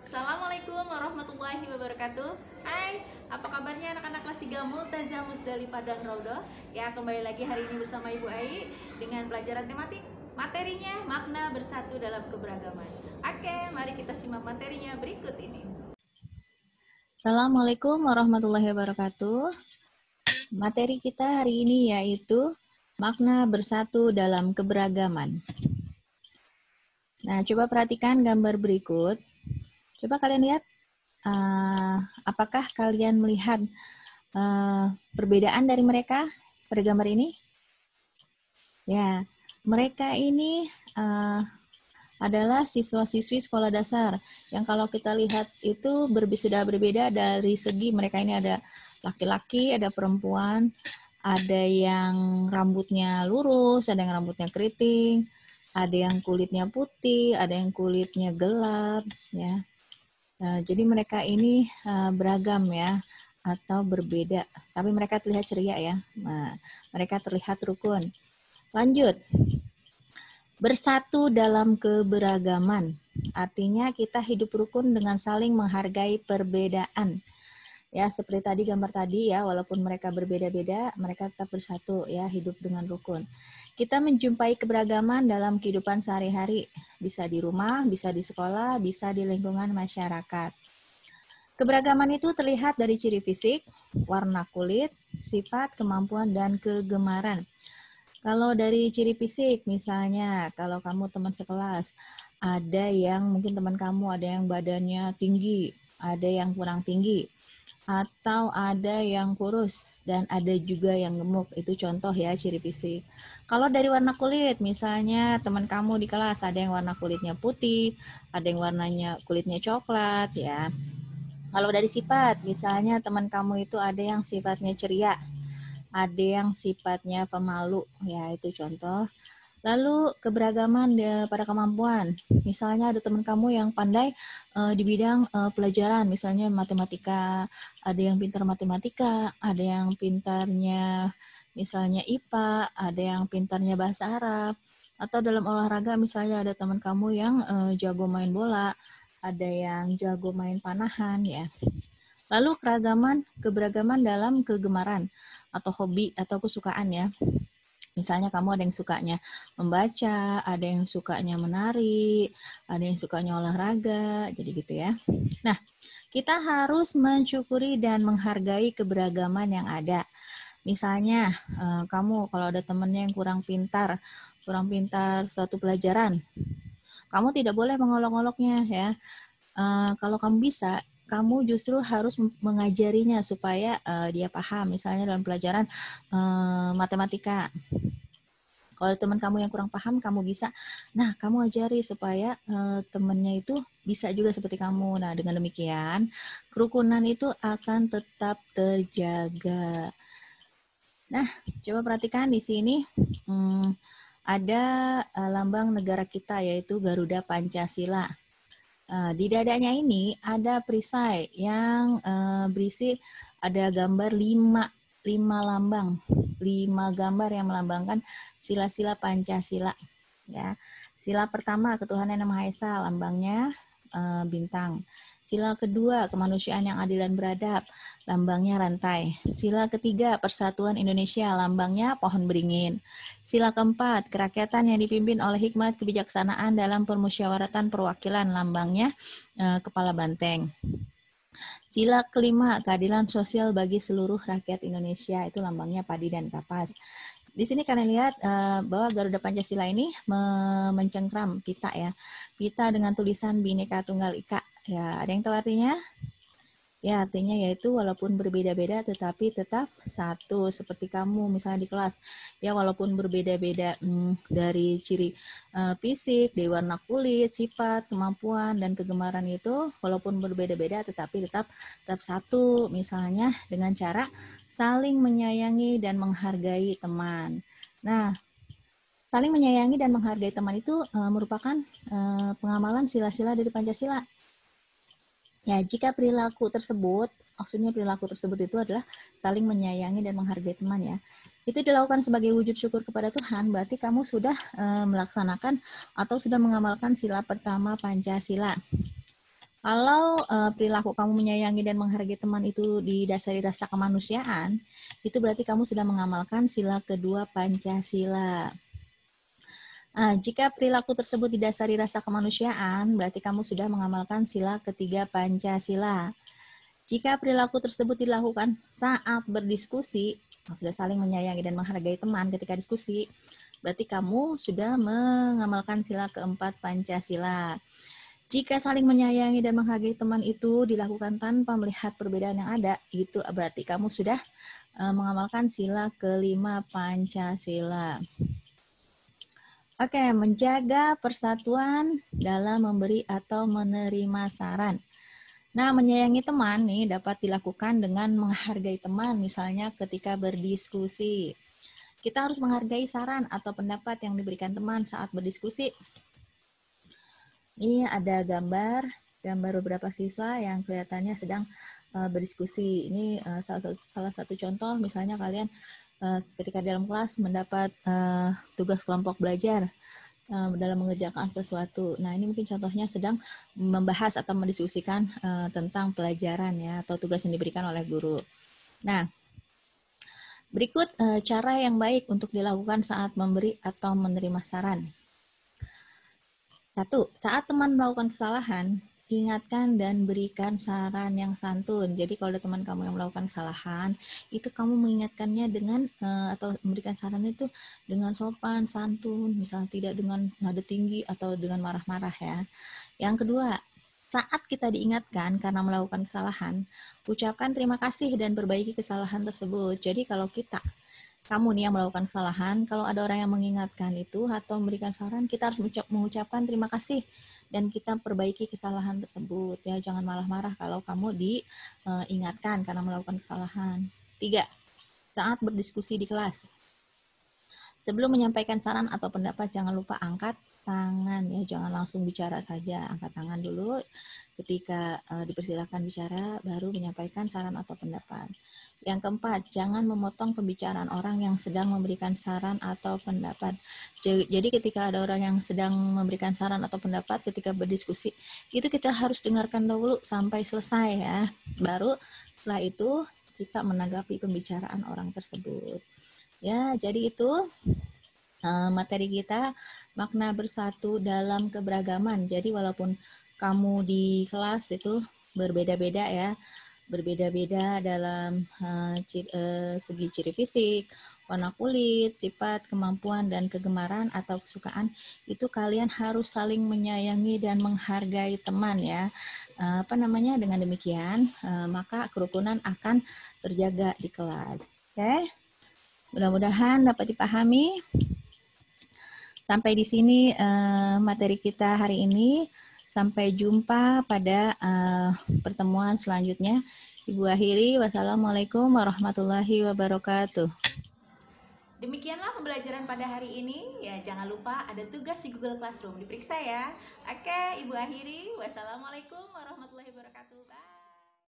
Assalamualaikum warahmatullahi wabarakatuh. Hai, apa kabarnya anak-anak kelas 3 Multazam Musdali Padang Raudoh? Ya, kembali lagi hari ini bersama Ibu Ai dengan pelajaran tematik. Materinya makna bersatu dalam keberagaman. Oke, mari kita simak materinya berikut ini. Assalamualaikum warahmatullahi wabarakatuh. Materi kita hari ini yaitu makna bersatu dalam keberagaman. Nah, coba perhatikan gambar berikut. Coba kalian lihat, apakah kalian melihat perbedaan dari mereka pada gambar ini? Ya, mereka ini adalah siswa-siswi sekolah dasar yang kalau kita lihat itu sudah berbeda dari segi mereka ini ada laki-laki, ada perempuan, ada yang rambutnya lurus, ada yang rambutnya keriting, ada yang kulitnya putih, ada yang kulitnya gelap, ya. Nah, jadi mereka ini beragam ya atau berbeda, tapi mereka terlihat ceria ya. Nah, mereka terlihat rukun. Lanjut. Bersatu dalam keberagaman, artinya kita hidup rukun dengan saling menghargai perbedaan. Ya, seperti tadi gambar tadi ya, walaupun mereka berbeda-beda, mereka tetap bersatu ya, hidup dengan rukun. Kita menjumpai keberagaman dalam kehidupan sehari-hari, bisa di rumah, bisa di sekolah, bisa di lingkungan masyarakat. Keberagaman itu terlihat dari ciri fisik, warna kulit, sifat, kemampuan, dan kegemaran. Kalau dari ciri fisik, misalnya kalau kamu teman sekelas, ada yang mungkin teman kamu ada yang badannya tinggi, ada yang kurang tinggi, atau ada yang kurus, dan ada juga yang gemuk. Itu contoh ya ciri fisik. Kalau dari warna kulit, misalnya teman kamu di kelas ada yang warna kulitnya putih, ada yang warnanya kulitnya coklat ya. Kalau dari sifat, misalnya teman kamu itu ada yang sifatnya ceria, ada yang sifatnya pemalu, ya itu contoh. Lalu keberagaman pada kemampuan, misalnya ada teman kamu yang pandai di bidang pelajaran, misalnya matematika, ada yang pintar matematika, ada yang pintarnya misalnya IPA, ada yang pintarnya bahasa Arab, atau dalam olahraga misalnya ada teman kamu yang jago main bola, ada yang jago main panahan ya. Lalu keberagaman dalam kegemaran atau hobi atau kesukaan ya. Misalnya kamu ada yang sukanya membaca, ada yang sukanya menari, ada yang sukanya olahraga, jadi gitu ya. Nah, kita harus mensyukuri dan menghargai keberagaman yang ada. Misalnya, kamu kalau ada temennya yang kurang pintar suatu pelajaran, kamu tidak boleh mengolok-oloknya ya. Kalau kamu bisa, kamu justru harus mengajarinya supaya dia paham. Misalnya dalam pelajaran matematika, kalau teman kamu yang kurang paham, kamu bisa. Nah, kamu ajari supaya temannya itu bisa juga seperti kamu. Nah, dengan demikian, kerukunan itu akan tetap terjaga. Nah, coba perhatikan di sini. Ada lambang negara kita, yaitu Garuda Pancasila. Di dadanya ini ada perisai yang berisi ada gambar 5 lambang, 5 gambar yang melambangkan sila-sila Pancasila. Ya, sila pertama ketuhanan yang Maha Esa, lambangnya bintang. Sila kedua kemanusiaan yang adil dan beradab, lambangnya rantai. Sila ketiga persatuan Indonesia, lambangnya pohon beringin. Sila keempat kerakyatan yang dipimpin oleh hikmat kebijaksanaan dalam permusyawaratan perwakilan, lambangnya kepala banteng. Sila kelima keadilan sosial bagi seluruh rakyat Indonesia, itu lambangnya padi dan kapas. Di sini kalian lihat bahwa Garuda Pancasila ini mencengkram pita ya. Pita dengan tulisan Bhinneka Tunggal Ika. Ya, ada yang tahu artinya? Ya, artinya yaitu walaupun berbeda-beda tetapi tetap satu. Seperti kamu misalnya di kelas. Ya, walaupun berbeda-beda dari ciri fisik, dari warna kulit, sifat, kemampuan, dan kegemaran itu, walaupun berbeda-beda tetapi tetap satu. Misalnya dengan cara saling menyayangi dan menghargai teman. Nah, saling menyayangi dan menghargai teman itu merupakan pengamalan sila-sila dari Pancasila. Ya, jika perilaku tersebut, maksudnya perilaku tersebut itu adalah saling menyayangi dan menghargai teman ya. Itu dilakukan sebagai wujud syukur kepada Tuhan, berarti kamu sudah melaksanakan atau sudah mengamalkan sila pertama Pancasila. Kalau perilaku kamu menyayangi dan menghargai teman itu didasari rasa kemanusiaan, itu berarti kamu sudah mengamalkan sila kedua Pancasila. Jika perilaku tersebut didasari rasa kemanusiaan, berarti kamu sudah mengamalkan sila ketiga Pancasila. Jika perilaku tersebut dilakukan saat berdiskusi, sudah saling menyayangi dan menghargai teman ketika diskusi, berarti kamu sudah mengamalkan sila keempat Pancasila. Jika saling menyayangi dan menghargai teman itu dilakukan tanpa melihat perbedaan yang ada, itu berarti kamu sudah mengamalkan sila kelima Pancasila. Oke, menjaga persatuan dalam memberi atau menerima saran. Nah, menyayangi teman nih dapat dilakukan dengan menghargai teman, misalnya ketika berdiskusi. Kita harus menghargai saran atau pendapat yang diberikan teman saat berdiskusi. Ini ada gambar beberapa siswa yang kelihatannya sedang berdiskusi. Ini salah satu contoh, misalnya kalian ketika dalam kelas mendapat tugas kelompok belajar dalam mengerjakan sesuatu. Nah, ini mungkin contohnya sedang membahas atau mendiskusikan tentang pelajaran ya atau tugas yang diberikan oleh guru. Nah, berikut cara yang baik untuk dilakukan saat memberi atau menerima saran. 1. Saat teman melakukan kesalahan, ingatkan dan berikan saran yang santun. Jadi kalau ada teman kamu yang melakukan kesalahan, itu kamu mengingatkannya dengan atau memberikan saran itu dengan sopan, santun, misalnya tidak dengan nada tinggi atau dengan marah-marah ya. Yang kedua, saat kita diingatkan karena melakukan kesalahan, ucapkan terima kasih dan perbaiki kesalahan tersebut. Jadi kalau kamu nih yang melakukan kesalahan, kalau ada orang yang mengingatkan itu atau memberikan saran, kita harus mengucapkan terima kasih dan kita perbaiki kesalahan tersebut ya. Jangan malah-marah kalau kamu diingatkan karena melakukan kesalahan. 3. Saat berdiskusi di kelas. Sebelum menyampaikan saran atau pendapat, jangan lupa angkat tangan ya, jangan langsung bicara saja. Angkat tangan dulu ketika dipersilakan bicara, baru menyampaikan saran atau pendapat. Yang keempat, jangan memotong pembicaraan orang yang sedang memberikan saran atau pendapat. Jadi ketika ada orang yang sedang memberikan saran atau pendapat ketika berdiskusi, itu kita harus dengarkan dulu sampai selesai ya. Baru setelah itu kita menanggapi pembicaraan orang tersebut. Ya, jadi itu materi kita, makna bersatu dalam keberagaman. Jadi walaupun kamu di kelas itu berbeda-beda ya, berbeda-beda dalam segi ciri fisik, warna kulit, sifat, kemampuan, dan kegemaran atau kesukaan, itu kalian harus saling menyayangi dan menghargai teman ya. Dengan demikian, maka kerukunan akan terjaga di kelas. Oke, mudah-mudahan dapat dipahami. Sampai di sini materi kita hari ini. Sampai jumpa pada pertemuan selanjutnya. Ibu akhiri, wassalamualaikum warahmatullahi wabarakatuh. Demikianlah pembelajaran pada hari ini. Ya, jangan lupa ada tugas di Google Classroom, diperiksa ya. Oke, Ibu akhiri. Wassalamualaikum warahmatullahi wabarakatuh. Bye.